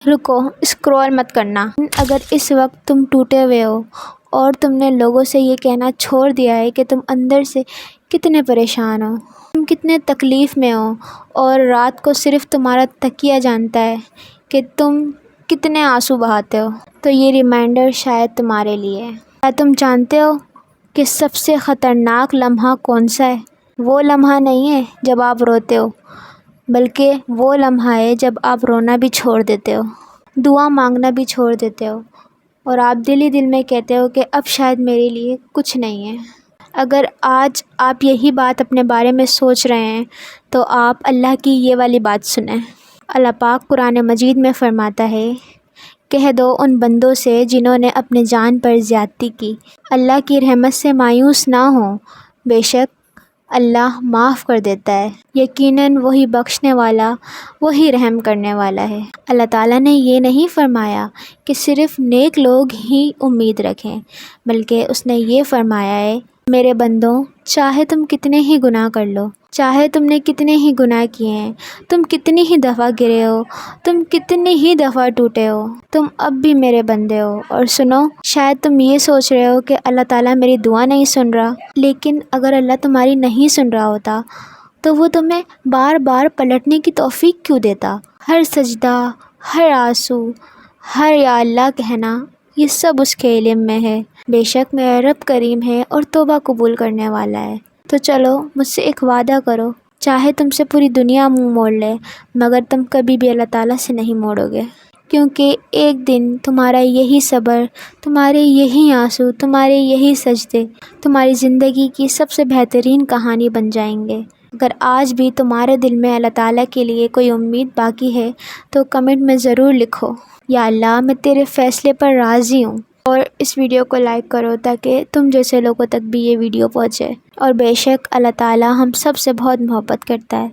رکو، اسکرول مت کرنا۔ اگر اس وقت تم ٹوٹے ہوئے ہو اور تم نے لوگوں سے یہ کہنا چھوڑ دیا ہے کہ تم اندر سے کتنے پریشان ہو، تم کتنے تکلیف میں ہو، اور رات کو صرف تمہارا تکیہ جانتا ہے کہ تم کتنے آنسو بہاتے ہو، تو یہ ریمائنڈر شاید تمہارے لیے ہے۔ کیا تم جانتے ہو کہ سب سے خطرناک لمحہ کون سا ہے؟ وہ لمحہ نہیں ہے جب آپ روتے ہو، بلکہ وہ لمحہ ہے جب آپ رونا بھی چھوڑ دیتے ہو، دعا مانگنا بھی چھوڑ دیتے ہو، اور آپ دل ہی دل میں کہتے ہو کہ اب شاید میرے لیے کچھ نہیں ہے۔ اگر آج آپ یہی بات اپنے بارے میں سوچ رہے ہیں تو آپ اللہ کی یہ والی بات سنیں۔ اللہ پاک قرآن مجید میں فرماتا ہے، کہہ دو ان بندوں سے جنہوں نے اپنے جان پر زیادتی کی، اللہ کی رحمت سے مایوس نہ ہوں، بے شک اللہ معاف کر دیتا ہے، یقیناً وہی بخشنے والا، وہی رحم کرنے والا ہے۔ اللہ تعالیٰ نے یہ نہیں فرمایا کہ صرف نیک لوگ ہی امید رکھیں، بلکہ اس نے یہ فرمایا ہے، میرے بندوں، چاہے تم کتنے ہی گناہ کر لو، چاہے تم نے کتنے ہی گناہ کیے ہیں، تم کتنی ہی دفعہ گرے ہو، تم کتنی ہی دفعہ ٹوٹے ہو، تم اب بھی میرے بندے ہو۔ اور سنو، شاید تم یہ سوچ رہے ہو کہ اللہ تعالیٰ میری دعا نہیں سن رہا، لیکن اگر اللہ تمہاری نہیں سن رہا ہوتا تو وہ تمہیں بار بار پلٹنے کی توفیق کیوں دیتا؟ ہر سجدہ، ہر آنسو، ہر یا اللہ کہنا، یہ سب اس کے علم میں ہے۔ بے شک میرا رب کریم ہے اور توبہ قبول کرنے والا ہے۔ تو چلو مجھ سے ایک وعدہ کرو، چاہے تم سے پوری دنیا منہ موڑ لے، مگر تم کبھی بھی اللہ تعالیٰ سے نہیں موڑو گے، کیونکہ ایک دن تمہارا یہی صبر، تمہارے یہی آنسو، تمہارے یہی سجدے تمہاری زندگی کی سب سے بہترین کہانی بن جائیں گے۔ اگر آج بھی تمہارے دل میں اللہ تعالیٰ کے لیے کوئی امید باقی ہے تو کمنٹ میں ضرور لکھو، یا اللہ میں تیرے فیصلے پر راضی ہوں، اور اس ویڈیو کو لائک کرو تاکہ تم جیسے لوگوں تک بھی یہ ویڈیو پہنچے۔ اور بے شک اللہ تعالیٰ ہم سب سے بہت محبت کرتا ہے۔